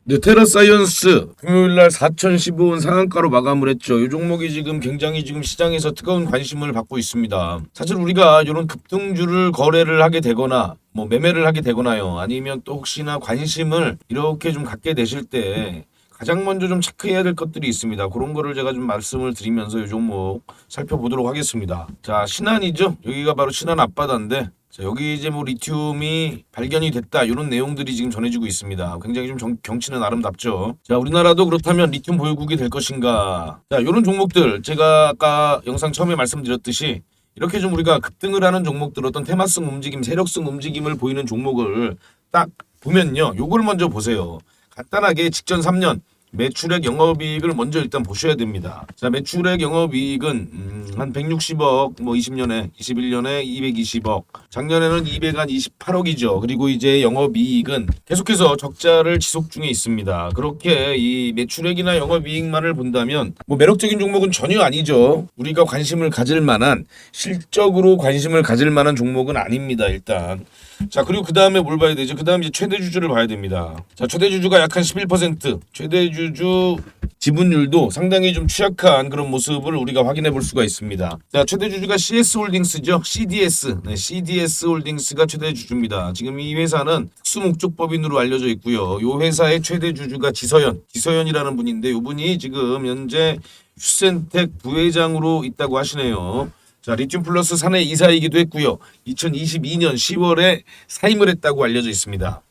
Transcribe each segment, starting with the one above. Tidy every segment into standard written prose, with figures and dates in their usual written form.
네, 테라사이언스 금요일날 4,015원 상한가로 마감을 했죠. 이 종목이 지금 굉장히 지금 시장에서 뜨거운 관심을 받고 있습니다. 사실 우리가 이런 급등주를 거래를 하게 되거나 뭐 매매를 하게 되거나요. 아니면 또 혹시나 관심을 이렇게 좀 갖게 되실 때 가장 먼저 좀 체크해야 될 것들이 있습니다. 그런 거를 제가 좀 말씀을 드리면서 이 종목 살펴보도록 하겠습니다. 자, 신한이죠. 여기가 바로 신한 앞바다인데 자, 여기 이제 뭐 리튬이 발견이 됐다 이런 내용들이 지금 전해지고 있습니다. 굉장히 좀 경치는 아름답죠. 자, 우리나라도 그렇다면 리튬 보유국이 될 것인가? 자, 이런 종목들 제가 아까 영상 처음에 말씀드렸듯이 이렇게 좀 우리가 급등을 하는 종목들 어떤 테마성 움직임, 세력성 움직임을 보이는 종목을 딱 보면요. 요걸 먼저 보세요. 간단하게 직전 3년 매출액 영업이익을 먼저 일단 보셔야 됩니다. 자, 매출액 영업이익은 한 160억, 뭐 20년에 21년에 220억, 작년에는 228억이죠. 그리고 이제 영업이익은 계속해서 적자를 지속 중에 있습니다. 그렇게 이 매출액이나 영업이익만을 본다면 뭐 매력적인 종목은 전혀 아니죠. 우리가 관심을 가질 만한 실적으로 관심을 가질 만한 종목은 아닙니다. 일단. 자, 그리고 그 다음에 뭘 봐야 되죠? 그 다음에 이제 최대 주주를 봐야 됩니다. 자, 최대 주주가 약 한 11%, 최대 주주 지분율도 상당히 좀 취약한 그런 모습을 우리가 확인해 볼 수가 있습니다. 자, 최대 주주가 CS홀딩스죠. CDS. 네, CDS홀딩스가 최대 주주입니다. 지금 이 회사는 특수목적법인으로 알려져 있고요. 이 회사의 최대 주주가 지서연이라는 분인데 이 분이 지금 현재 휴센텍 부회장으로 있다고 하시네요. 자, 리튬 플러스 사내 이사이기도 했고요. 2022년 10월에 사임을 했다고 알려져 있습니다.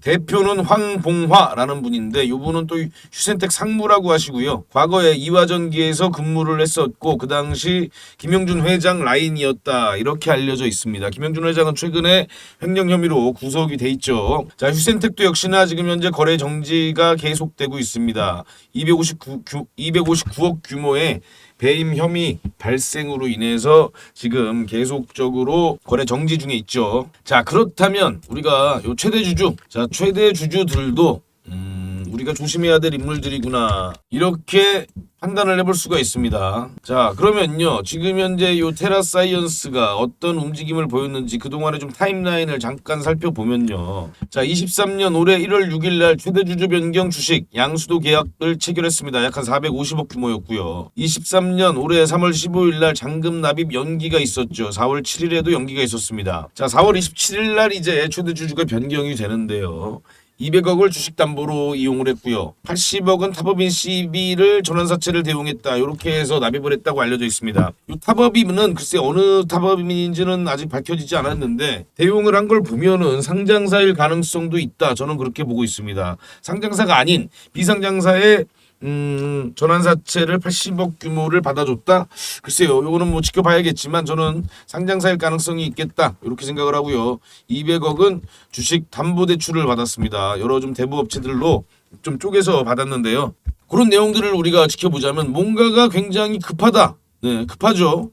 대표는 황봉화라는 분인데 이분은 또 휴센텍 상무라고 하시고요. 과거에 이화전기에서 근무를 했었고 그 당시 김영준 회장 라인이었다 이렇게 알려져 있습니다. 김영준 회장은 최근에 횡령 혐의로 구속이 돼 있죠. 자, 휴센텍도 역시나 지금 현재 거래 정지가 계속되고 있습니다. 259억 규모의 배임 혐의 발생으로 인해서 지금 계속적으로 거래 정지 중에 있죠. 자, 그렇다면 우리가 요 최대 주주, 자, 최대 주주들도 우리가 조심해야 될 인물들이구나 이렇게 판단을 해볼 수가 있습니다. 자, 그러면요 지금 현재 요 테라사이언스가 어떤 움직임을 보였는지 그동안의 좀 타임라인을 잠깐 살펴보면요. 자, 23년 올해 1월 6일 날 최대 주주 변경 주식 양수도 계약을 체결했습니다. 약 한 450억 규모였고요. 23년 올해 3월 15일 날 잔금 납입 연기가 있었죠. 4월 7일에도 연기가 있었습니다. 자, 4월 27일 날 이제 최대 주주가 변경이 되는데요. 200억을 주식담보로 이용을 했고요. 80억은 탑업인 CB를 전환사채를 대용했다. 이렇게 해서 납입을 했다고 알려져 있습니다. 이 탑업인은 글쎄 어느 탑업인인지는 아직 밝혀지지 않았는데 대용을 한 걸 보면은 상장사일 가능성도 있다. 저는 그렇게 보고 있습니다. 상장사가 아닌 비상장사의 전환사채를 80억 규모를 받아줬다? 글쎄요, 요거는 뭐 지켜봐야겠지만 저는 상장사일 가능성이 있겠다 이렇게 생각을 하고요. 200억은 주식 담보대출을 받았습니다. 여러 좀 대부업체들로 좀 쪼개서 받았는데요. 그런 내용들을 우리가 지켜보자면 뭔가가 굉장히 급하다. 네, 급하죠.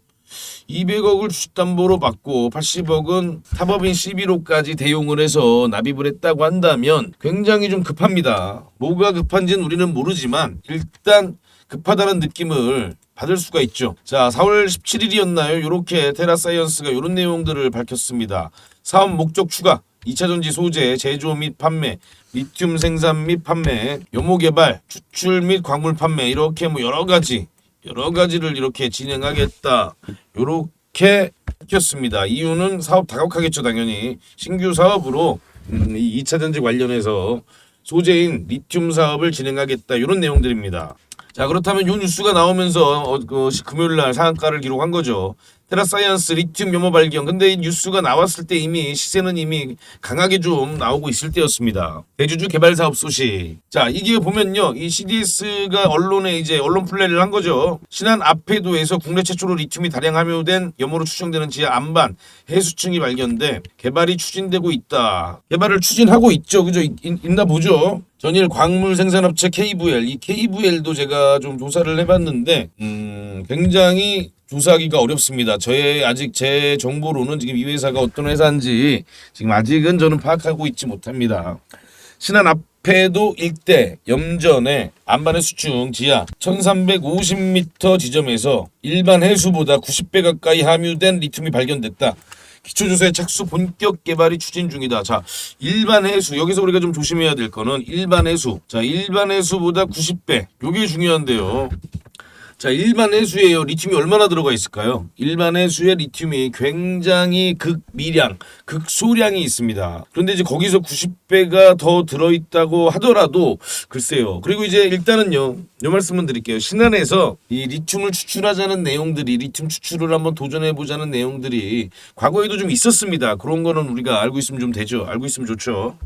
200억을 주식담보로 받고 80억은 탑업인 CB로까지 대용을 해서 납입을 했다고 한다면 굉장히 좀 급합니다. 뭐가 급한지는 우리는 모르지만 일단 급하다는 느낌을 받을 수가 있죠. 자, 4월 17일이었나요? 이렇게 테라사이언스가 이런 내용들을 밝혔습니다. 사업 목적 추가, 2차전지 소재, 제조 및 판매, 리튬 생산 및 판매, 연모 개발, 추출 및 광물 판매 이렇게 뭐 여러 가지를 이렇게 진행하겠다. 요렇게 밝혔습니다. 이유는 사업 다각화겠죠, 당연히. 신규 사업으로 이 2차전지 관련해서 소재인 리튬 사업을 진행하겠다. 이런 내용들입니다. 자, 그렇다면 이 뉴스가 나오면서 금요일 날 상한가를 기록한 거죠. 테라사이언스 리튬 연모 발견. 근데 이 뉴스가 나왔을 때 이미 시세는 이미 강하게 좀 나오고 있을 때였습니다. 대주주 개발 사업 소식. 자, 이게 보면요. 이 CDS가 언론에 이제 언론 플레이를 한 거죠. 신한 앞해도에서 국내 최초로 리튬이 다량 함유된 염호로 추정되는 지하 안반 해수층이 발견돼 개발이 추진되고 있다. 개발을 추진하고 있죠. 그죠? 있나 보죠. 전일 광물 생산업체 KVL, 이 KVL도 제가 좀 조사를 해봤는데 굉장히 조사하기가 어렵습니다. 아직 제 정보로는 지금 이 회사가 어떤 회사인지 지금 아직은 저는 파악하고 있지 못합니다. 신안 앞에도 일대 염전에 안반의 수중 지하 1350m 지점에서 일반 해수보다 90배 가까이 함유된 리튬이 발견됐다. 기초조사의 착수 본격 개발이 추진 중이다. 자, 일반 해수. 여기서 우리가 좀 조심해야 될 거는 일반 해수. 자, 일반 해수보다 90배. 요게 중요한데요. 자, 일반 해수에요. 리튬이 얼마나 들어가 있을까요? 일반 해수에 리튬이 굉장히 극미량, 극소량이 있습니다. 그런데 이제 거기서 90배가 더 들어있다고 하더라도 글쎄요. 그리고 이제 일단은요. 이 말씀을 드릴게요. 신안에서 이 리튬을 추출하자는 내용들이 리튬 추출을 한번 도전해보자는 내용들이 과거에도 좀 있었습니다. 그런 거는 우리가 알고 있으면 좀 되죠. 알고 있으면 좋죠.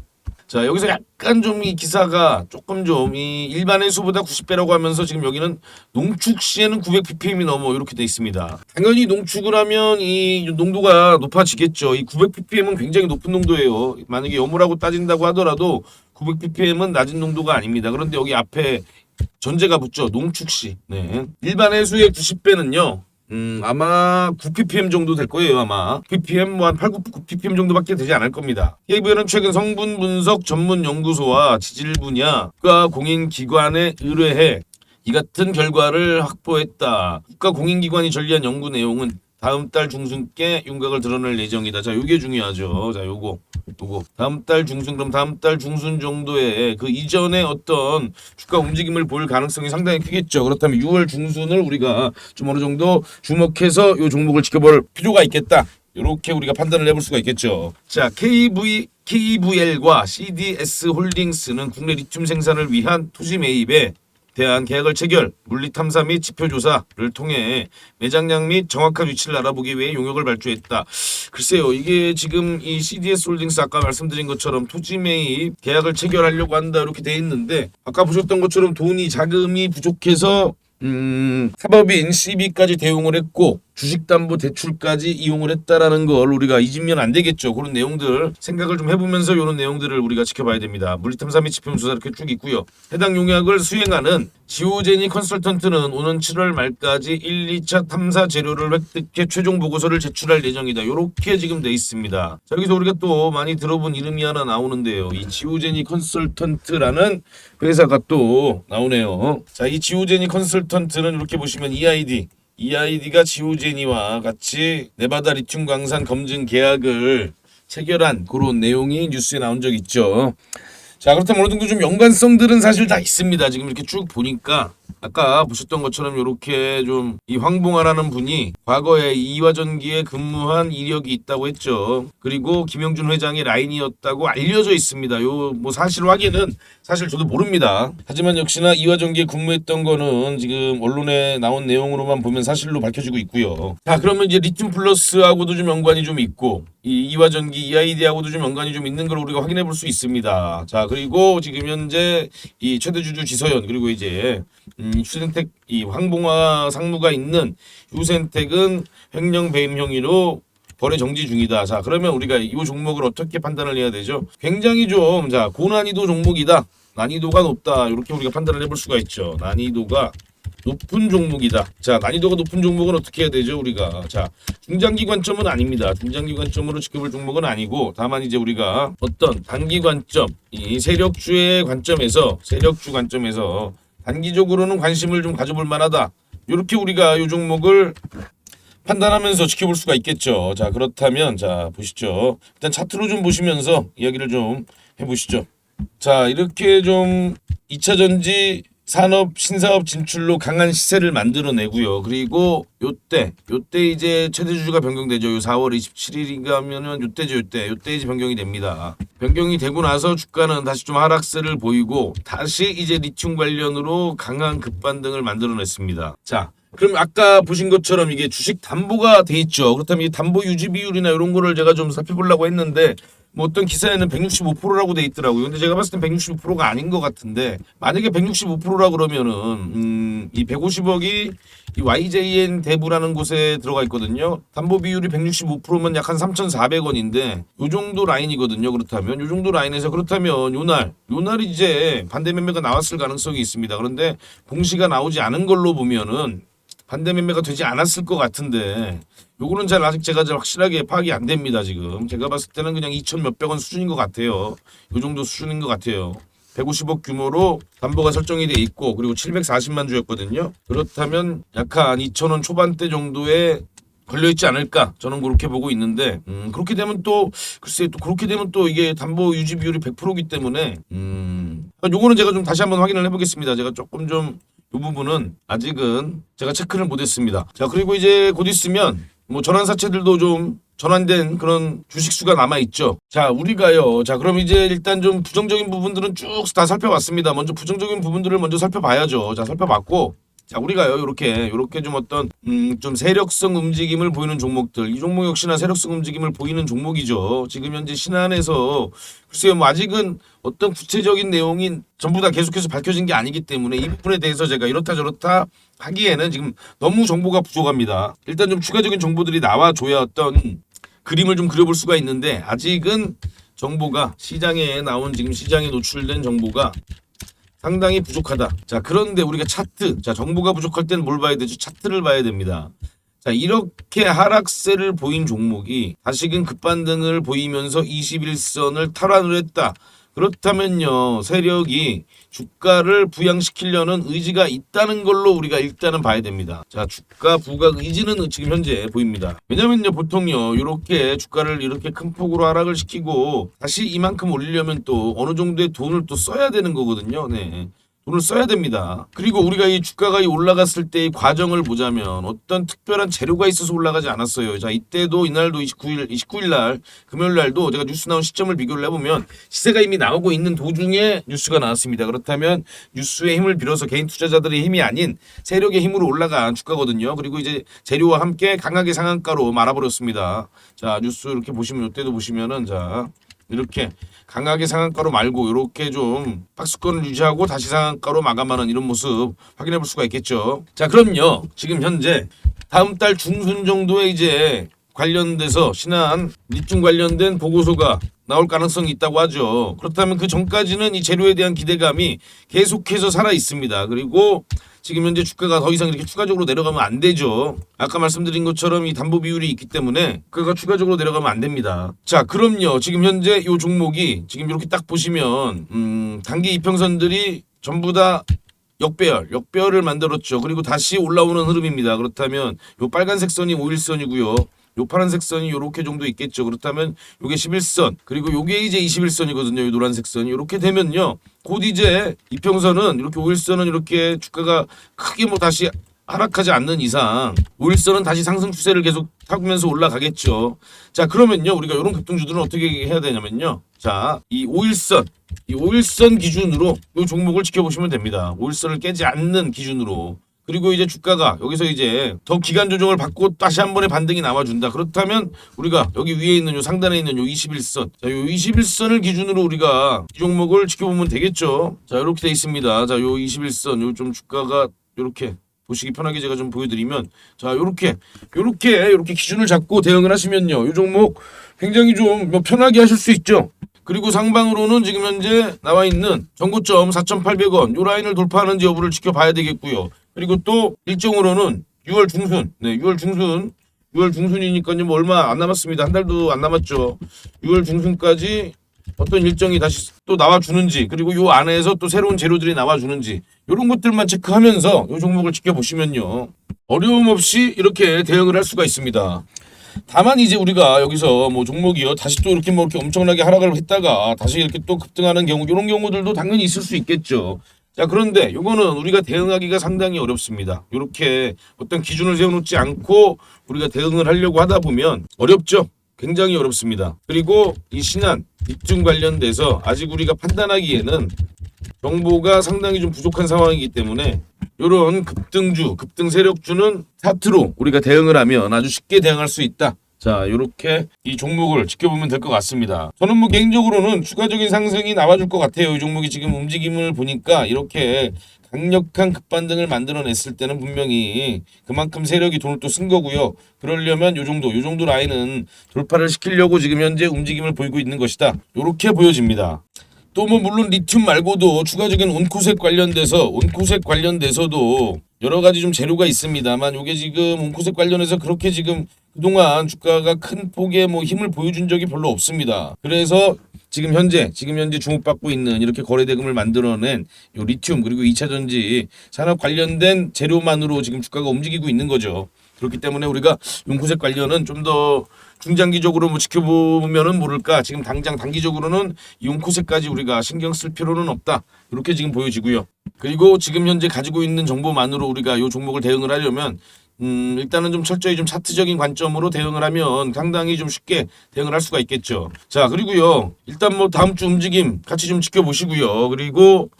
자, 여기서 약간 좀 이 기사가 조금 좀 이 일반 해수보다 90배라고 하면서 지금 여기는 농축 시에는 900ppm이 넘어 이렇게 돼 있습니다. 당연히 농축을 하면 이 농도가 높아지겠죠. 이 900ppm은 굉장히 높은 농도예요. 만약에 염물하고 따진다고 하더라도 900ppm은 낮은 농도가 아닙니다. 그런데 여기 앞에 전제가 붙죠. 농축 시. 네. 일반 해수의 90배는요. 아마 9ppm 정도 될 거예요, 아마. ppm 뭐 한 8, 9ppm 정도밖에 되지 않을 겁니다. KBO는 최근 성분 분석 전문 연구소와 지질 분야 국가 공인기관에 의뢰해 이 같은 결과를 확보했다. 국가 공인기관이 전리한 연구 내용은 다음 달 중순께 윤곽을 드러낼 예정이다. 자, 요게 중요하죠. 자, 요거. 다음 달 중순, 그럼 다음 달 중순 정도에 그 이전에 어떤 주가 움직임을 볼 가능성이 상당히 크겠죠. 그렇다면 6월 중순을 우리가 좀 어느 정도 주목해서 이 종목을 지켜볼 필요가 있겠다. 이렇게 우리가 판단을 해볼 수가 있겠죠. 자, KVL과 CDS 홀딩스는 국내 리튬 생산을 위한 토지 매입에 대한 계약을 체결, 물리 탐사 및 지표 조사를 통해 매장량 및 정확한 위치를 알아보기 위해 용역을 발주했다. 글쎄요, 이게 지금 이 CDS 홀딩스 아까 말씀드린 것처럼 토지 매입 계약을 체결하려고 한다 이렇게 돼 있는데 아까 보셨던 것처럼 돈이 자금이 부족해서 사법인 CB까지 대응을 했고 주식담보대출까지 이용을 했다라는 걸 우리가 잊으면 안 되겠죠. 그런 내용들 생각을 좀 해보면서 이런 내용들을 우리가 지켜봐야 됩니다. 물리탐사 및 지표조사 이렇게 쭉 있고요. 해당 용역을 수행하는 지오제니 컨설턴트는 오는 7월 말까지 1, 2차 탐사 재료를 획득해 최종 보고서를 제출할 예정이다. 이렇게 지금 돼 있습니다. 자, 여기서 우리가 또 많이 들어본 이름이 하나 나오는데요. 이 지오제니 컨설턴트라는 회사가 또 나오네요. 자, 이 지오제니 컨설턴트는 이렇게 보시면 EID가 지오제니와 같이 네바다 리튬 광산 검증 계약을 체결한 그런 내용이 뉴스에 나온 적 있죠. 자, 그렇다면 어느 정도 좀 연관성들은 사실 다 있습니다. 지금 이렇게 쭉 보니까 아까 보셨던 것처럼 이렇게 좀 이 황봉아라는 분이 과거에 이화전기에 근무한 이력이 있다고 했죠. 그리고 김영준 회장의 라인이었다고 알려져 있습니다. 요 뭐 사실 확인은 사실 저도 모릅니다. 하지만 역시나 이화전기에 근무했던 거는 지금 언론에 나온 내용으로만 보면 사실로 밝혀지고 있고요. 자, 그러면 이제 리튬 플러스하고도 좀 연관이 좀 있고 이 이화전기 EID하고도 좀 연관이 좀 있는 걸 우리가 확인해 볼 수 있습니다. 자, 그리고 지금 현재 이 최대주주 지서연 그리고 이제 휴센텍 이 황봉화 상무가 있는 휴센텍은 횡령 배임 행위로 거래 정지 중이다. 자, 그러면 우리가 이 종목을 어떻게 판단을 해야 되죠? 굉장히 좀 자 고난이도 종목이다. 난이도가 높다. 이렇게 우리가 판단을 해볼 수가 있죠. 난이도가 높은 종목이다. 자, 난이도가 높은 종목은 어떻게 해야 되죠? 우리가 자 중장기 관점은 아닙니다. 중장기 관점으로 지켜볼 종목은 아니고 다만 이제 우리가 어떤 단기 관점, 이 세력주의 관점에서 세력주 관점에서 단기적으로는 관심을 좀 가져볼 만하다. 이렇게 우리가 이 종목을 판단하면서 지켜볼 수가 있겠죠. 자, 그렇다면 자 보시죠. 일단 차트로 좀 보시면서 이야기를 좀 해보시죠. 자, 이렇게 좀 2차 전지 산업 신사업 진출로 강한 시세를 만들어내고요. 그리고 요때 이제 최대주주가 변경되죠. 요 4월 27일인가면은 요때죠. 요때 이제 변경이 됩니다. 변경이 되고 나서 주가는 다시 좀 하락세를 보이고 다시 이제 리튬 관련으로 강한 급반등을 만들어냈습니다. 자, 그럼 아까 보신 것처럼 이게 주식 담보가 돼 있죠. 그렇다면 이 담보 유지 비율이나 이런 거를 제가 좀 살펴보려고 했는데 뭐 어떤 기사에는 165%라고 돼 있더라고요. 근데 제가 봤을 땐 165%가 아닌 것 같은데 만약에 165%라 그러면은 이 150억이 이 YJN 대부라는 곳에 들어가 있거든요. 담보 비율이 165%면 약 한 3,400원인데 요 정도 라인이거든요. 그렇다면 요 정도 라인에서 그렇다면 요날 이제 반대 매매가 나왔을 가능성이 있습니다. 그런데 공시가 나오지 않은 걸로 보면은 반대 매매가 되지 않았을 것 같은데 요거는 잘 아직 제가 잘 확실하게 파악이 안 됩니다. 지금 제가 봤을 때는 그냥 2천 몇백 원 수준인 것 같아요. 요 정도 수준인 것 같아요. 150억 규모로 담보가 설정이 돼 있고 그리고 740만 주였거든요. 그렇다면 약한 2,000원 초반대 정도의 걸려있지 않을까 저는 그렇게 보고 있는데 그렇게 되면 또 글쎄 또 그렇게 되면 또 이게 담보 유지 비율이 100%이기 때문에 요거는 제가 좀 다시 한번 확인을 해보겠습니다. 제가 조금 좀 이 부분은 아직은 제가 체크를 못했습니다. 자 그리고 이제 곧 있으면 뭐 전환사채들도 좀 전환된 그런 주식수가 남아있죠. 자 우리가요. 자 그럼 이제 일단 좀 부정적인 부분들은 쭉 다 살펴봤습니다. 먼저 부정적인 부분들을 먼저 살펴봐야죠. 자 살펴봤고 자 우리가요 요렇게 좀 어떤 좀 세력성 움직임을 보이는 종목들 이 종목 역시나 세력성 움직임을 보이는 종목이죠. 지금 현재 신한에서 글쎄요 뭐 아직은 어떤 구체적인 내용이 전부 다 계속해서 밝혀진 게 아니기 때문에 이 부분에 대해서 제가 이렇다 저렇다 하기에는 지금 너무 정보가 부족합니다. 일단 좀 추가적인 정보들이 나와줘야 어떤 그림을 좀 그려볼 수가 있는데 아직은 정보가 시장에 나온 지금 시장에 노출된 정보가 상당히 부족하다. 자, 그런데 우리가 차트, 자, 정보가 부족할 때는 뭘 봐야 되죠? 차트를 봐야 됩니다. 자, 이렇게 하락세를 보인 종목이 다시금 급반등을 보이면서 21선을 탈환을 했다. 그렇다면요, 세력이 주가를 부양시키려는 의지가 있다는 걸로 우리가 일단은 봐야 됩니다. 자, 주가 부각 의지는 지금 현재 보입니다. 왜냐면요, 보통요, 이렇게 주가를 이렇게 큰 폭으로 하락을 시키고 다시 이만큼 올리려면 또 어느 정도의 돈을 또 써야 되는 거거든요. 네. 돈을 써야 됩니다. 그리고 우리가 이 주가가 올라갔을 때의 과정을 보자면 어떤 특별한 재료가 있어서 올라가지 않았어요. 자, 이때도 이날도 29일 날 금요일 날도 제가 뉴스 나온 시점을 비교를 해보면 시세가 이미 나오고 있는 도중에 뉴스가 나왔습니다. 그렇다면 뉴스의 힘을 빌어서 개인 투자자들의 힘이 아닌 세력의 힘으로 올라간 주가거든요. 그리고 이제 재료와 함께 강하게 상한가로 말아버렸습니다. 자, 뉴스 이렇게 보시면 이때도 보시면은 자. 이렇게 강하게 상한가로 말고 이렇게 좀 박스권을 유지하고 다시 상한가로 마감하는 이런 모습 확인해 볼 수가 있겠죠. 자 그럼요. 지금 현재 다음 달 중순 정도에 이제 관련돼서 신한 리튬 관련된 보고서가 나올 가능성이 있다고 하죠. 그렇다면 그 전까지는 이 재료에 대한 기대감이 계속해서 살아 있습니다. 그리고 지금 현재 주가가 더 이상 이렇게 추가적으로 내려가면 안 되죠. 아까 말씀드린 것처럼 이 담보 비율이 있기 때문에 그가 추가적으로 내려가면 안 됩니다. 자, 그럼요. 지금 현재 이 종목이 지금 이렇게 딱 보시면 단기 이평선들이 전부 다 역배열을 만들었죠. 그리고 다시 올라오는 흐름입니다. 그렇다면 이 빨간색 선이 5일선이고요. 요 파란색 선이 요렇게 정도 있겠죠. 그렇다면 요게 11선 그리고 요게 이제 21선이거든요. 요 노란색 선이 이렇게 되면요. 곧 이제 이평선은 이렇게 5일선은 이렇게 주가가 크게 뭐 다시 하락하지 않는 이상 5일선은 다시 상승 추세를 계속 타면서 올라가겠죠. 자 그러면요. 우리가 요런 급등주들은 어떻게 해야 되냐면요. 자 이 5일선 기준으로 요 종목을 지켜보시면 됩니다. 5일선을 깨지 않는 기준으로 그리고 이제 주가가 여기서 이제 더 기간 조정을 받고 다시 한 번의 반등이 나와준다. 그렇다면 우리가 여기 위에 있는 요 상단에 있는 요 21선. 자, 요 21선을 기준으로 우리가 이 종목을 지켜보면 되겠죠. 자, 이렇게 돼 있습니다. 자, 요 21선, 요 좀 주가가 요렇게 보시기 편하게 제가 좀 보여드리면 자, 요렇게 기준을 잡고 대응을 하시면요. 요 종목 굉장히 좀 뭐 편하게 하실 수 있죠. 그리고 상방으로는 지금 현재 나와 있는 전고점 4,800원 요 라인을 돌파하는지 여부를 지켜봐야 되겠고요. 그리고 또 일정으로는 6월 중순, 네, 6월 중순이니까요, 뭐 얼마 안 남았습니다. 한 달도 안 남았죠. 6월 중순까지 어떤 일정이 다시 또 나와주는지, 그리고 요 안에서 또 새로운 재료들이 나와주는지, 이런 것들만 체크하면서 요 종목을 지켜보시면요, 어려움 없이 이렇게 대응을 할 수가 있습니다. 다만 이제 우리가 여기서 뭐 종목이요 다시 또 이렇게 뭐 이렇게 엄청나게 하락을 했다가 다시 이렇게 또 급등하는 경우 이런 경우들도 당연히 있을 수 있겠죠. 자 그런데 요거는 우리가 대응하기가 상당히 어렵습니다. 이렇게 어떤 기준을 세워놓지 않고 우리가 대응을 하려고 하다 보면 어렵죠. 굉장히 어렵습니다. 그리고 이 신한 리튬 관련돼서 아직 우리가 판단하기에는 정보가 상당히 좀 부족한 상황이기 때문에 이런 급등 세력주는 차트로 우리가 대응을 하면 아주 쉽게 대응할 수 있다. 자, 이렇게 이 종목을 지켜보면 될 것 같습니다. 저는 뭐 개인적으로는 추가적인 상승이 나와줄 것 같아요. 이 종목이 지금 움직임을 보니까 이렇게 강력한 급반등을 만들어냈을 때는 분명히 그만큼 세력이 돈을 또 쓴 거고요. 그러려면 요 정도 라인은 돌파를 시키려고 지금 현재 움직임을 보이고 있는 것이다. 이렇게 보여집니다. 또 뭐 물론 리튬 말고도 추가적인 온코색 관련돼서도 여러 가지 좀 재료가 있습니다만 요게 지금 온코색 관련해서 그렇게 지금 그동안 주가가 큰 폭의 뭐 힘을 보여준 적이 별로 없습니다. 그래서 지금 현재 주목받고 있는 이렇게 거래대금을 만들어낸 요 리튬 그리고 2차 전지 산업 관련된 재료만으로 지금 주가가 움직이고 있는 거죠. 그렇기 때문에 우리가 용코색 관련은 좀 더 중장기적으로 뭐 지켜보면은 모를까 지금 당장 단기적으로는 이 용코색까지 우리가 신경 쓸 필요는 없다. 이렇게 지금 보여지고요. 그리고 지금 현재 가지고 있는 정보만으로 우리가 이 종목을 대응을 하려면 일단은 좀 철저히 좀 차트적인 관점으로 대응을 하면 상당히 좀 쉽게 대응을 할 수가 있겠죠. 자, 그리고요. 일단 뭐 다음 주 움직임 같이 좀 지켜보시고요. 그리고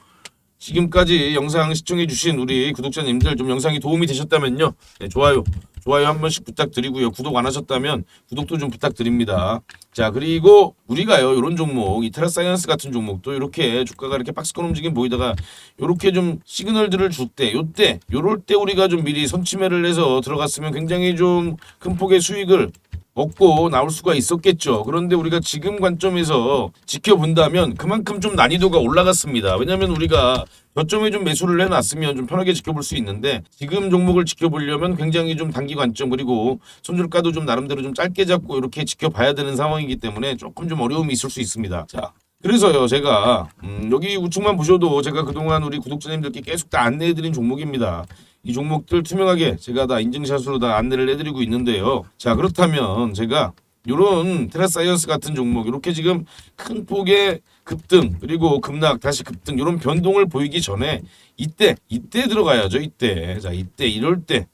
지금까지 영상 시청해주신 우리 구독자님들 좀 영상이 도움이 되셨다면요. 네, 좋아요 한 번씩 부탁드리고요. 구독 안 하셨다면 구독도 좀 부탁드립니다. 자, 그리고 우리가요 이런 종목 이 테라사이언스 같은 종목도 이렇게 주가가 이렇게 박스권 움직임 보이다가 이렇게 좀 시그널들을 줄 때 요럴 때 우리가 좀 미리 선취매를 해서 들어갔으면 굉장히 좀 큰 폭의 수익을 얻고 나올 수가 있었겠죠. 그런데 우리가 지금 관점에서 지켜본다면 그만큼 좀 난이도가 올라갔습니다. 왜냐하면 우리가 저점에 좀 매수를 해놨으면 좀 편하게 지켜볼 수 있는데 지금 종목을 지켜보려면 굉장히 좀 단기 관점 그리고 손절가도 좀 나름대로 좀 짧게 잡고 이렇게 지켜봐야 되는 상황이기 때문에 조금 좀 어려움이 있을 수 있습니다. 자, 그래서요 제가 여기 우측만 보셔도 제가 그동안 우리 구독자님들께 계속 다 안내해드린 종목입니다. 이 종목들 투명하게 제가 다 인증샷으로 다 안내를 해드리고 있는데요. 자, 그렇다면 제가 요런 테라사이언스 같은 종목 이렇게 지금 큰 폭의 급등 그리고 급락 다시 급등 이런 변동을 보이기 전에 이때 들어가야죠. 자, 이때 이럴 때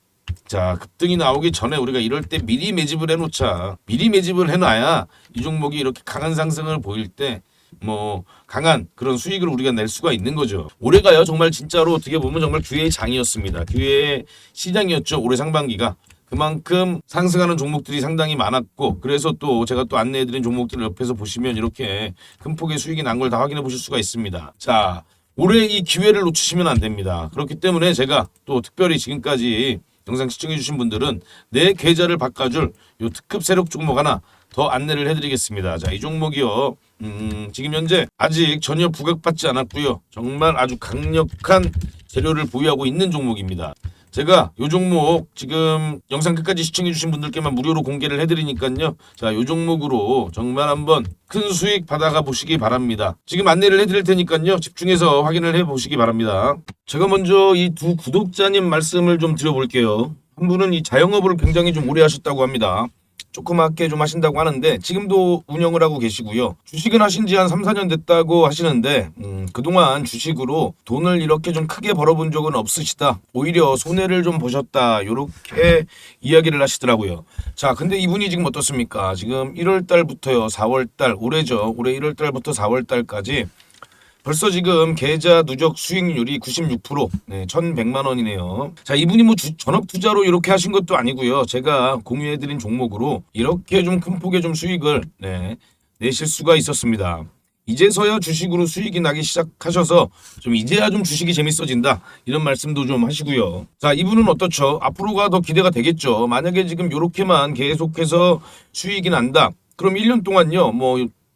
자, 급등이 나오기 전에 우리가 이럴 때 미리 매집을 해놓자. 미리 매집을 해놔야 이 종목이 이렇게 강한 상승을 보일 때 뭐 강한 그런 수익을 우리가 낼 수가 있는 거죠. 올해가요 정말 진짜로 어떻게 보면 정말 기회의 장이었습니다. 기회의 시장이었죠. 올해 상반기가. 그만큼 상승하는 종목들이 상당히 많았고 그래서 또 제가 또 안내해드린 종목들을 옆에서 보시면 이렇게 큰 폭의 수익이 난 걸 다 확인해 보실 수가 있습니다. 자, 올해 이 기회를 놓치시면 안 됩니다. 그렇기 때문에 제가 또 특별히 지금까지 영상 시청해 주신 분들은 내 계좌를 바꿔줄 요 특급 세력 종목 하나 더 안내를 해드리겠습니다. 자, 이 종목이요. 지금 현재 아직 전혀 부각받지 않았고요. 정말 아주 강력한 재료를 보유하고 있는 종목입니다. 제가 이 종목 지금 영상 끝까지 시청해주신 분들께만 무료로 공개를 해드리니까요. 자, 이 종목으로 정말 한번 큰 수익 받아가 보시기 바랍니다. 지금 안내를 해드릴 테니까요. 집중해서 확인을 해보시기 바랍니다. 제가 먼저 이 두 구독자님 말씀을 좀 드려볼게요. 한 분은 이 자영업을 굉장히 좀 오래 하셨다고 합니다. 조그맣게 좀 하신다고 하는데 지금도 운영을 하고 계시고요. 주식은 하신 지 한 3, 4년 됐다고 하시는데 그동안 주식으로 돈을 이렇게 좀 크게 벌어본 적은 없으시다. 오히려 손해를 좀 보셨다. 이렇게 이야기를 하시더라고요. 자, 근데 이분이 지금 어떻습니까? 지금 1월 달부터요. 4월 달 올해죠. 올해 1월 달부터 4월 달까지 벌써 지금 계좌 누적 수익률이 96%, 네, 1,100만 원이네요. 자, 이분이 뭐 전업 투자로 이렇게 하신 것도 아니고요. 제가 공유해드린 종목으로 이렇게 좀 큰 폭의 좀 수익을 내실 수가 있었습니다. 이제서야 주식으로 수익이 나기 시작하셔서 좀 이제야 좀 주식이 재밌어진다 이런 말씀도 좀 하시고요. 자, 이분은 어떻죠? 앞으로가 더 기대가 되겠죠. 만약에 지금 이렇게만 계속해서 수익이 난다. 그럼 1년 동안요.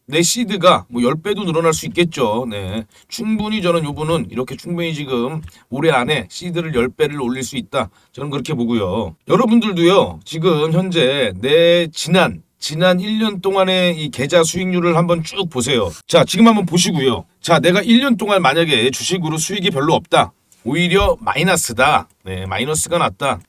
내 시드가 10배도 늘어날 수 있겠죠. 네. 충분히 저는 요분은 이렇게 충분히 지금 올해 안에 시드를 10배를 올릴 수 있다. 저는 그렇게 보고요. 여러분들도요. 지금 현재 내 지난 1년 동안의 이 계좌 수익률을 한번 쭉 보세요. 자, 지금 한번 보시고요. 자, 내가 1년 동안 만약에 주식으로 수익이 별로 없다. 오히려 마이너스다. 네, 마이너스가 났다.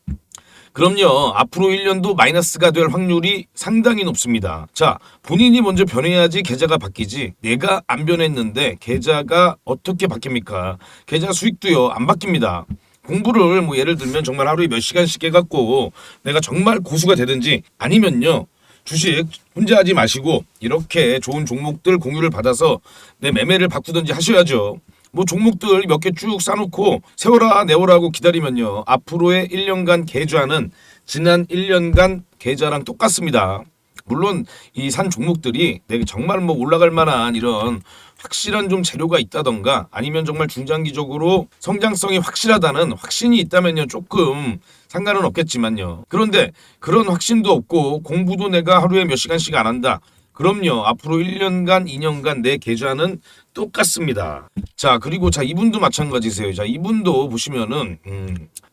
그럼요. 앞으로 1년도 마이너스가 될 확률이 상당히 높습니다. 자, 본인이 먼저 변해야지 계좌가 바뀌지. 내가 안 변했는데 계좌가 어떻게 바뀝니까? 계좌 수익도요. 안 바뀝니다. 공부를 예를 들면 정말 하루에 몇 시간씩 해갖고 내가 정말 고수가 되든지 아니면요. 주식 혼자 하지 마시고 이렇게 좋은 종목들 공유를 받아서 내 매매를 바꾸든지 하셔야죠. 종목들 몇 개 쭉 싸놓고 세워라 내워라 하고 기다리면요. 앞으로의 1년간 계좌는 지난 1년간 계좌랑 똑같습니다. 물론 이 산 종목들이 내가 정말 올라갈 만한 이런 확실한 좀 재료가 있다던가 아니면 정말 중장기적으로 성장성이 확실하다는 확신이 있다면요. 조금 상관은 없겠지만요. 그런데 그런 확신도 없고 공부도 내가 하루에 몇 시간씩 안 한다. 그럼요. 앞으로 1년간, 2년간 내 계좌는 똑같습니다. 자, 그리고 이분도 마찬가지세요. 자, 이분도 보시면은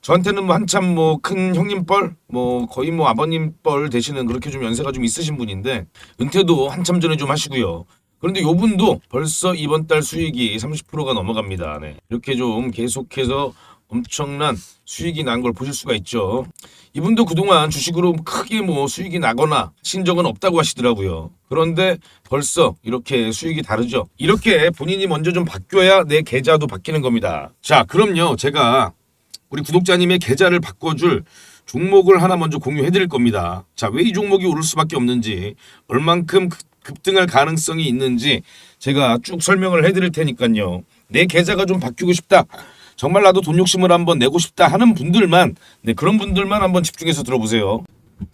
저한테는 한참 큰 형님 뻘, 거의 아버님 뻘 되시는 그렇게 좀 연세가 좀 있으신 분인데 은퇴도 한참 전에 좀 하시고요. 그런데 요분도 벌써 이번 달 수익이 30%가 넘어갑니다. 네. 이렇게 좀 계속해서 엄청난 수익이 난 걸 보실 수가 있죠. 이분도 그동안 주식으로 크게 뭐 수익이 나거나 하신 적은 없다고 하시더라고요. 그런데 벌써 이렇게 수익이 다르죠. 이렇게 본인이 먼저 좀 바뀌어야 내 계좌도 바뀌는 겁니다. 자, 그럼요. 제가 우리 구독자님의 계좌를 바꿔줄 종목을 하나 먼저 공유해 드릴 겁니다. 자, 왜 이 종목이 오를 수밖에 없는지, 얼만큼 급등할 가능성이 있는지 제가 쭉 설명을 해 드릴 테니까요. 내 계좌가 좀 바뀌고 싶다, 정말 나도 돈 욕심을 한번 내고 싶다 하는 분들만, 그런 분들만 한번 집중해서 들어보세요.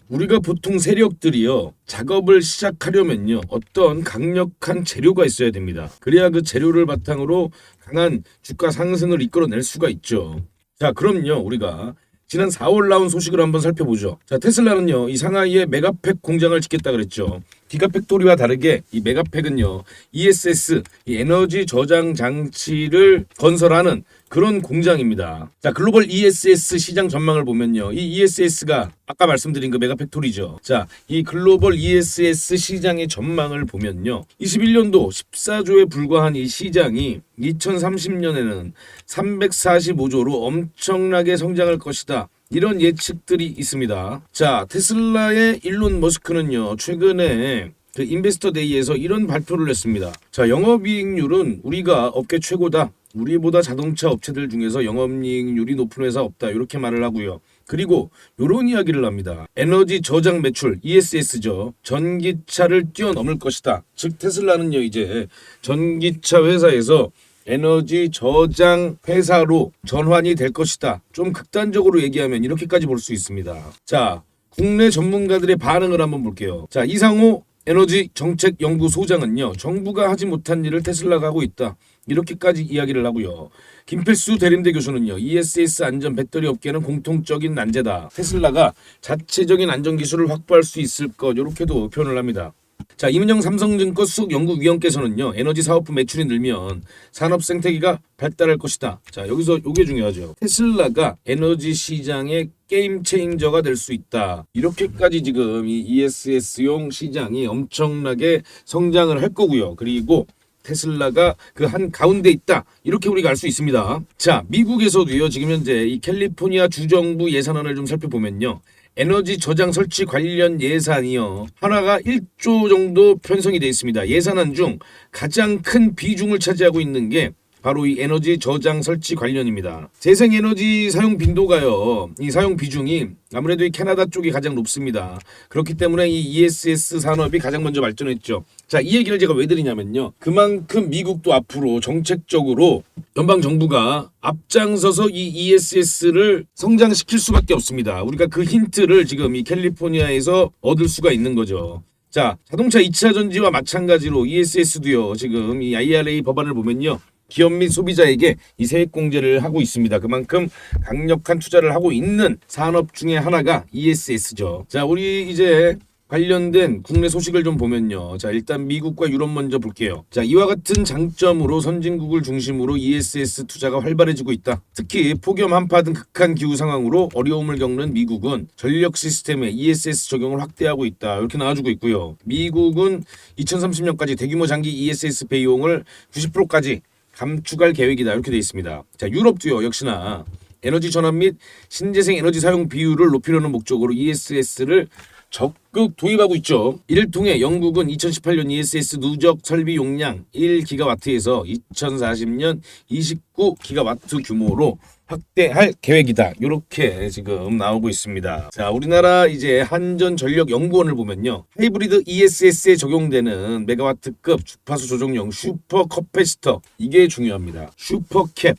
우리가 보통 세력들이요, 작업을 시작하려면요, 어떤 강력한 재료가 있어야 됩니다. 그래야 그 재료를 바탕으로 강한 주가 상승을 이끌어낼 수가 있죠. 자, 그럼요, 우리가 지난 4월 나온 소식을 한번 살펴보죠. 자, 테슬라는요, 이 상하이에 메가팩 공장을 짓겠다 그랬죠. 기가팩토리와 다르게 이 메가팩은요, ESS, 이 에너지 저장 장치를 건설하는 그런 공장입니다. 자, 글로벌 ESS 시장 전망을 보면요, 이 ESS가 아까 말씀드린 그 메가팩토리죠. 자, 이 글로벌 ESS 시장의 전망을 보면요, 21년도 14조에 불과한 이 시장이 2030년에는 345조로 엄청나게 성장할 것이다, 이런 예측들이 있습니다. 자, 테슬라의 일론 머스크는요, 최근에 그 인베스터 데이에서 이런 발표를 했습니다. 자, 영업이익률은 우리가 업계 최고다, 우리보다 자동차 업체들 중에서 영업이익률이 높은 회사 없다, 이렇게 말을 하고요. 그리고 이런 이야기를 합니다. 에너지 저장 매출, ESS죠. 전기차를 뛰어넘을 것이다. 즉 테슬라는요, 이제 전기차 회사에서 에너지 저장 회사로 전환이 될 것이다. 좀 극단적으로 얘기하면 이렇게까지 볼 수 있습니다. 자, 국내 전문가들의 반응을 한번 볼게요. 자, 이상호 에너지 정책 연구소장은요, 정부가 하지 못한 일을 테슬라가 하고 있다, 이렇게까지 이야기를 하고요. 김필수 대림대 교수는요, ESS 안전 배터리 업계는 공통적인 난제다, 테슬라가 자체적인 안전 기술을 확보할 수 있을 것, 이렇게도 표현을 합니다. 자, 이문영 삼성증권 수석연구위원께서는요, 에너지 사업부 매출이 늘면 산업 생태계가 발달할 것이다. 자, 여기서 이게 중요하죠. 테슬라가 에너지 시장의 게임 체인저가 될 수 있다. 이렇게까지 지금 이 ESS용 시장이 엄청나게 성장을 할 거고요. 그리고 테슬라가 그 한 가운데 있다, 이렇게 우리가 알 수 있습니다. 자, 미국에서도요, 지금 현재 이 캘리포니아 주정부 예산안을 좀 살펴보면요, 에너지 저장 설치 관련 예산이요, 하나가 1조 정도 편성이 되어 있습니다. 예산안 중 가장 큰 비중을 차지하고 있는 게 바로 이 에너지 저장 설치 관련입니다. 재생에너지 사용 빈도가요, 이 사용 비중이 아무래도 이 캐나다 쪽이 가장 높습니다. 그렇기 때문에 이 ESS 산업이 가장 먼저 발전했죠. 자, 이 얘기를 제가 왜 드리냐면요, 그만큼 미국도 앞으로 정책적으로 연방정부가 앞장서서 이 ESS를 성장시킬 수밖에 없습니다. 우리가 그 힌트를 지금 이 캘리포니아에서 얻을 수가 있는 거죠. 자, 자동차 2차 전지와 마찬가지로 ESS도요, 지금 이 IRA 법안을 보면요, 기업 및 소비자에게 이 세액 공제를 하고 있습니다. 그만큼 강력한 투자를 하고 있는 산업 중에 하나가 ESS죠. 자, 우리 이제 관련된 국내 소식을 좀 보면요. 자, 일단 미국과 유럽 먼저 볼게요. 자, 이와 같은 장점으로 선진국을 중심으로 ESS 투자가 활발해지고 있다. 특히 폭염, 한파 등 극한 기후 상황으로 어려움을 겪는 미국은 전력 시스템에 ESS 적용을 확대하고 있다, 이렇게 나와주고 있고요. 미국은 2030년까지 대규모 장기 ESS 비용을 90%까지 감축할 계획이다, 이렇게 되어 있습니다. 자, 유럽도요, 역시나 에너지 전환 및 신재생 에너지 사용 비율을 높이려는 목적으로 ESS를 적극 도입하고 있죠. 이를 통해 영국은 2018년 ESS 누적 설비 용량 1기가와트에서 2040년 29기가와트 규모로 확대할 계획이다, 이렇게 지금 나오고 있습니다. 자, 우리나라 이제 한전전력연구원을 보면요, 하이브리드 ESS에 적용되는 메가와트급 주파수 조정용 슈퍼 커패시터, 이게 중요합니다. 슈퍼캡,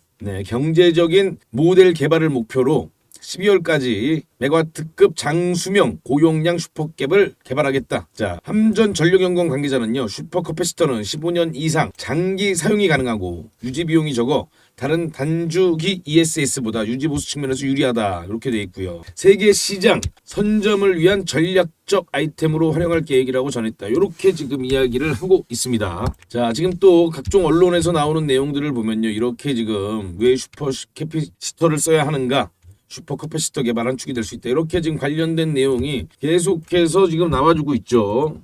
경제적인 모델 개발을 목표로 12월까지 메가와트급 장수명 고용량 슈퍼캡을 개발하겠다. 자, 한전전력연구원 관계자는요, 슈퍼커패시터는 15년 이상 장기 사용이 가능하고 유지 비용이 적어 다른 단주기 ESS보다 유지 보수 측면에서 유리하다, 이렇게 돼 있고요. 세계 시장 선점을 위한 전략적 아이템으로 활용할 계획이라고 전했다, 이렇게 지금 이야기를 하고 있습니다. 자, 지금 또 각종 언론에서 나오는 내용들을 보면요, 이렇게 지금 왜 슈퍼캐피시터를 써야 하는가, 슈퍼커패시터 개발한 축이 될 수 있다, 이렇게 지금 관련된 내용이 계속해서 지금 나와주고 있죠.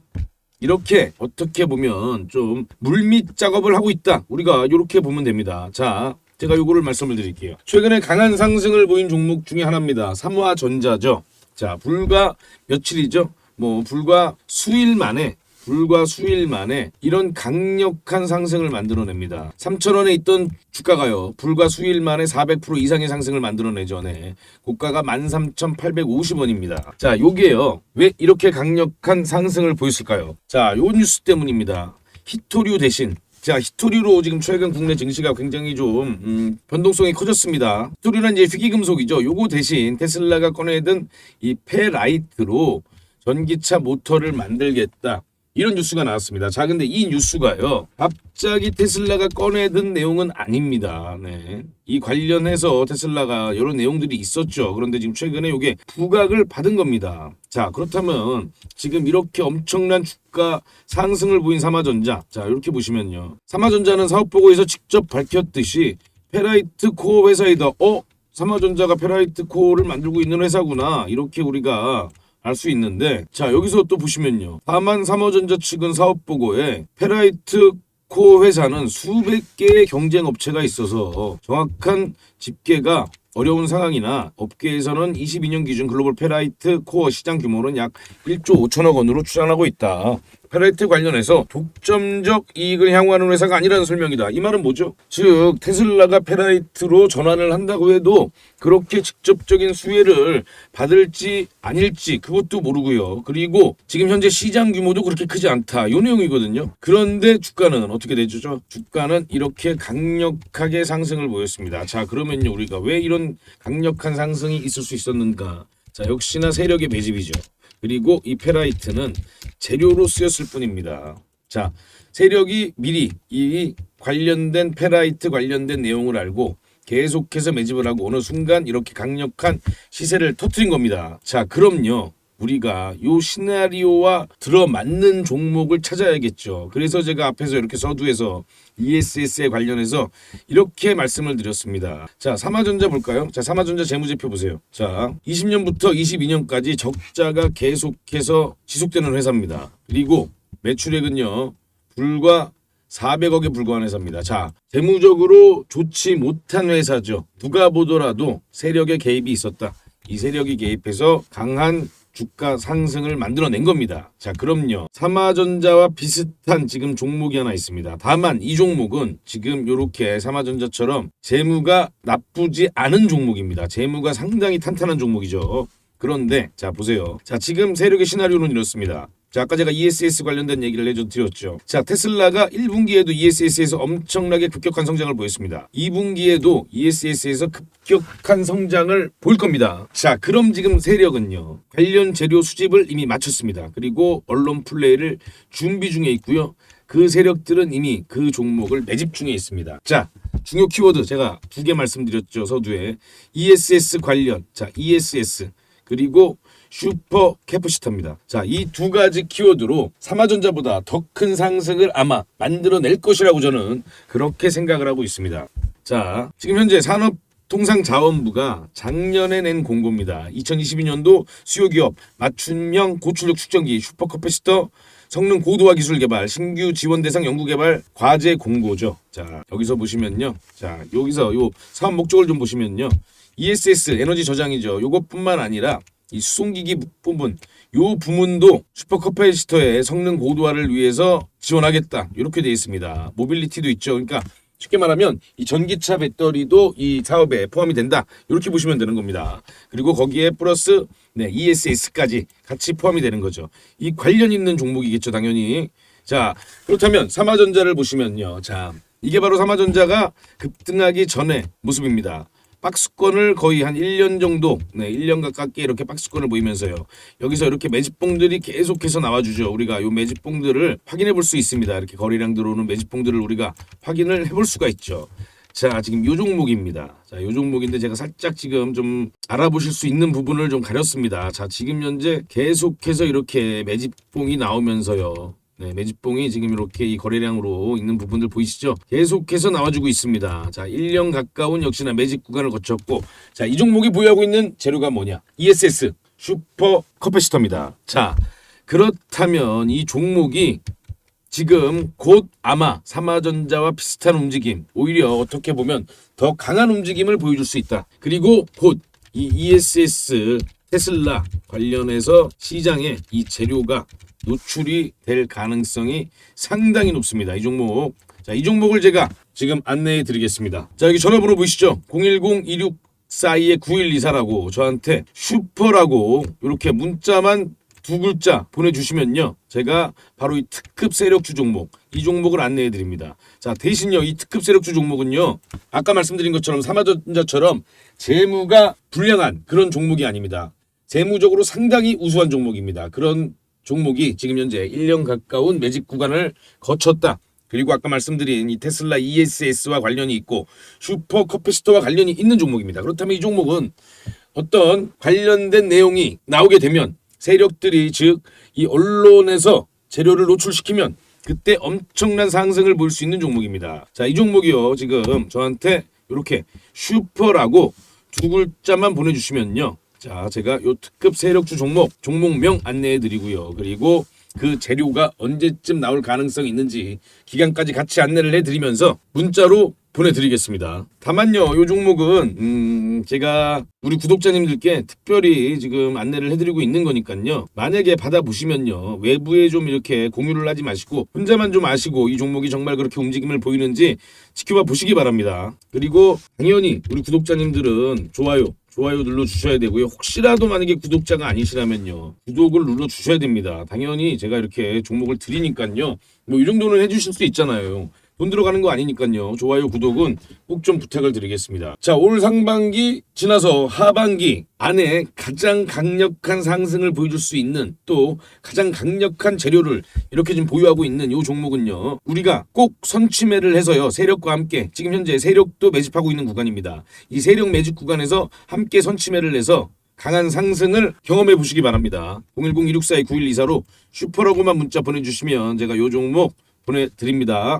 이렇게 어떻게 보면 좀 물밑 작업을 하고 있다, 우리가 이렇게 보면 됩니다. 자, 제가 요거를 말씀을 드릴게요. 최근에 강한 상승을 보인 종목 중에 하나입니다. 삼화전자죠. 자, 불과 며칠이죠? 불과 수일 만에 이런 강력한 상승을 만들어냅니다. 3,000원에 있던 주가가요. 불과 수일 만에 400% 이상의 상승을 만들어내죠. 네. 고가가 13,850원입니다. 자, 요게요. 왜 이렇게 강력한 상승을 보였을까요? 자, 요 뉴스 때문입니다. 히토류 대신 자, 히토류로 지금 최근 국내 증시가 굉장히 좀 변동성이 커졌습니다. 히토류는 이제 희귀금속이죠. 요거 대신 테슬라가 꺼내든 이 페라이트로 전기차 모터를 만들겠다. 이런 뉴스가 나왔습니다. 자, 근데 이 뉴스가요. 갑자기 테슬라가 꺼내든 내용은 아닙니다. 네. 이 관련해서 테슬라가 여러 내용들이 있었죠. 그런데 지금 최근에 이게 부각을 받은 겁니다. 자, 그렇다면 지금 이렇게 엄청난 주가 상승을 보인 삼화전자. 자, 이렇게 보시면요. 삼화전자는 사업보고에서 직접 밝혔듯이 페라이트 코어 회사이다. 삼화전자가 페라이트 코어를 만들고 있는 회사구나. 이렇게 우리가 알 수 있는데, 자, 여기서 또 보시면요. 다만 삼화전자 측은 사업보고에 페라이트 코어 회사는 수백 개의 경쟁 업체가 있어서 정확한 집계가 어려운 상황이나 업계에서는 22년 기준 글로벌 페라이트 코어 시장 규모는 약 1조 5천억 원으로 추산하고 있다. 페라이트 관련해서 독점적 이익을 향후하는 회사가 아니라는 설명이다. 이 말은 뭐죠? 즉 테슬라가 페라이트로 전환을 한다고 해도 그렇게 직접적인 수혜를 받을지 아닐지 그것도 모르고요. 그리고 지금 현재 시장 규모도 그렇게 크지 않다. 이 내용이거든요. 그런데 주가는 어떻게 되죠? 주가는 이렇게 강력하게 상승을 보였습니다. 자, 그러면요, 우리가 왜 이런 강력한 상승이 있을 수 있었는가? 자, 역시나 세력의 배집이죠. 그리고 이 페라이트는 재료로 쓰였을 뿐입니다. 자, 세력이 미리 이 관련된 페라이트 관련된 내용을 알고 계속해서 매집을 하고 어느 순간 이렇게 강력한 시세를 터뜨린 겁니다. 자, 그럼요. 우리가 요 시나리오와 들어맞는 종목을 찾아야겠죠. 그래서 제가 앞에서 이렇게 서두에서 ESS에 관련해서 이렇게 말씀을 드렸습니다. 자, 삼화전자 볼까요? 자, 삼화전자 재무제표 보세요. 자, 20년부터 22년까지 적자가 계속해서 지속되는 회사입니다. 그리고 매출액은요, 불과 400억에 불과한 회사입니다. 자, 재무적으로 좋지 못한 회사죠. 누가 보더라도 세력의 개입이 있었다. 이 세력이 개입해서 강한 주가 상승을 만들어낸 겁니다. 자, 그럼요. 삼화전자와 비슷한 지금 종목이 하나 있습니다. 다만 이 종목은 지금 이렇게 삼화전자처럼 재무가 나쁘지 않은 종목입니다. 재무가 상당히 탄탄한 종목이죠. 그런데 자, 보세요. 자, 지금 세력의 시나리오는 이렇습니다. 자, 아까 제가 ESS 관련된 얘기를 해드렸죠. 자, 테슬라가 1분기에도 ESS에서 엄청나게 급격한 성장을 보였습니다. 2분기에도 ESS에서 급격한 성장을 보일 겁니다. 자, 그럼 지금 세력은요, 관련 재료 수집을 이미 마쳤습니다. 그리고 언론 플레이를 준비 중에 있고요. 그 세력들은 이미 그 종목을 매집 중에 있습니다. 자, 중요 키워드 제가 2개 말씀드렸죠. 서두에 ESS 관련, 자, ESS 그리고 슈퍼 캐퍼시터입니다. 자, 이 두 가지 키워드로 삼화전자보다 더 큰 상승을 아마 만들어낼 것이라고 저는 그렇게 생각을 하고 있습니다. 자, 지금 현재 산업통상자원부가 작년에 낸 공고입니다. 2022년도 수요기업 맞춤형 고출력 축전기 슈퍼 캐퍼시터 성능 고도화 기술 개발 신규 지원 대상 연구 개발 과제 공고죠. 자, 여기서 보시면요. 자, 여기서 요 사업 목적을 좀 보시면요. ESS 에너지 저장이죠. 요것뿐만 아니라 이 수송기기 부분, 요 부문도 슈퍼캐퍼시터의 성능 고도화를 위해서 지원하겠다. 이렇게 되어 있습니다. 모빌리티도 있죠. 그러니까 쉽게 말하면 이 전기차 배터리도 이 사업에 포함이 된다. 이렇게 보시면 되는 겁니다. 그리고 거기에 플러스 ESS까지 같이 포함이 되는 거죠. 이 관련 있는 종목이겠죠, 당연히. 자, 그렇다면 삼화전자를 보시면요. 자, 이게 바로 삼화전자가 급등하기 전의 모습입니다. 박스권을 거의 한 1년 정도, 1년 가깝게 이렇게 박스권을 보이면서요. 여기서 이렇게 매집봉들이 계속해서 나와주죠. 우리가 요 매집봉들을 확인해 볼 수 있습니다. 이렇게 거래량 들어오는 매집봉들을 우리가 확인을 해볼 수가 있죠. 자, 지금 요 종목입니다. 자, 요 종목인데 제가 살짝 지금 좀 알아보실 수 있는 부분을 좀 가렸습니다. 자, 지금 현재 계속해서 이렇게 매집봉이 나오면서요. 매집봉이 지금 이렇게 이 거래량으로 있는 부분들 보이시죠? 계속해서 나와주고 있습니다. 자, 1년 가까운 역시나 매집 구간을 거쳤고, 자, 이 종목이 보유하고 있는 재료가 뭐냐? ESS 슈퍼 캐퍼시터입니다. 자, 그렇다면 이 종목이 지금 곧 아마 삼화전자와 비슷한 움직임, 오히려 어떻게 보면 더 강한 움직임을 보여줄 수 있다. 그리고 곧 이 ESS 테슬라 관련해서 시장에 이 재료가 노출이 될 가능성이 상당히 높습니다. 이 종목. 자, 이 종목을 제가 지금 안내해 드리겠습니다. 자, 여기 전화번호 보이시죠? 010-2642-9124라고 저한테 슈퍼라고 이렇게 문자만 두 글자 보내주시면요, 제가 바로 이 특급 세력주 종목, 이 종목을 안내해 드립니다. 자, 대신요, 이 특급 세력주 종목은요, 아까 말씀드린 것처럼 삼화전자처럼 재무가 불량한 그런 종목이 아닙니다. 재무적으로 상당히 우수한 종목입니다. 그런 종목이 지금 현재 1년 가까운 매집 구간을 거쳤다. 그리고 아까 말씀드린 이 테슬라 ESS와 관련이 있고 슈퍼 커피스토와 관련이 있는 종목입니다. 그렇다면 이 종목은 어떤 관련된 내용이 나오게 되면 세력들이, 즉 이 언론에서 재료를 노출시키면 그때 엄청난 상승을 볼 수 있는 종목입니다. 자, 이 종목이요, 지금 저한테 이렇게 슈퍼라고 두 글자만 보내주시면요, 자, 제가 요 특급 세력주 종목명 안내해 드리고요, 그리고 그 재료가 언제쯤 나올 가능성이 있는지 기간까지 같이 안내를 해드리면서 문자로 보내드리겠습니다. 다만요, 이 종목은 제가 우리 구독자님들께 특별히 지금 안내를 해드리고 있는 거니까요, 만약에 받아보시면요, 외부에 좀 이렇게 공유를 하지 마시고 혼자만 좀 아시고 이 종목이 정말 그렇게 움직임을 보이는지 지켜봐 보시기 바랍니다. 그리고 당연히 우리 구독자님들은 좋아요 눌러주셔야 되고요. 혹시라도 만약에 구독자가 아니시라면요, 구독을 눌러주셔야 됩니다. 당연히 제가 이렇게 종목을 드리니까요, 뭐 이 정도는 해주실 수 있잖아요. 돈 들어가는 거 아니니까요. 좋아요, 구독은 꼭 좀 부탁을 드리겠습니다. 자, 올 상반기 지나서 하반기 안에 가장 강력한 상승을 보여줄 수 있는, 또 가장 강력한 재료를 이렇게 지금 보유하고 있는 이 종목은요, 우리가 꼭 선취매를 해서요, 세력과 함께, 지금 현재 세력도 매집하고 있는 구간입니다. 이 세력 매집 구간에서 함께 선취매를 해서 강한 상승을 경험해 보시기 바랍니다. 010-2642-9124로 슈퍼라고만 문자 보내주시면 제가 이 종목 보내드립니다.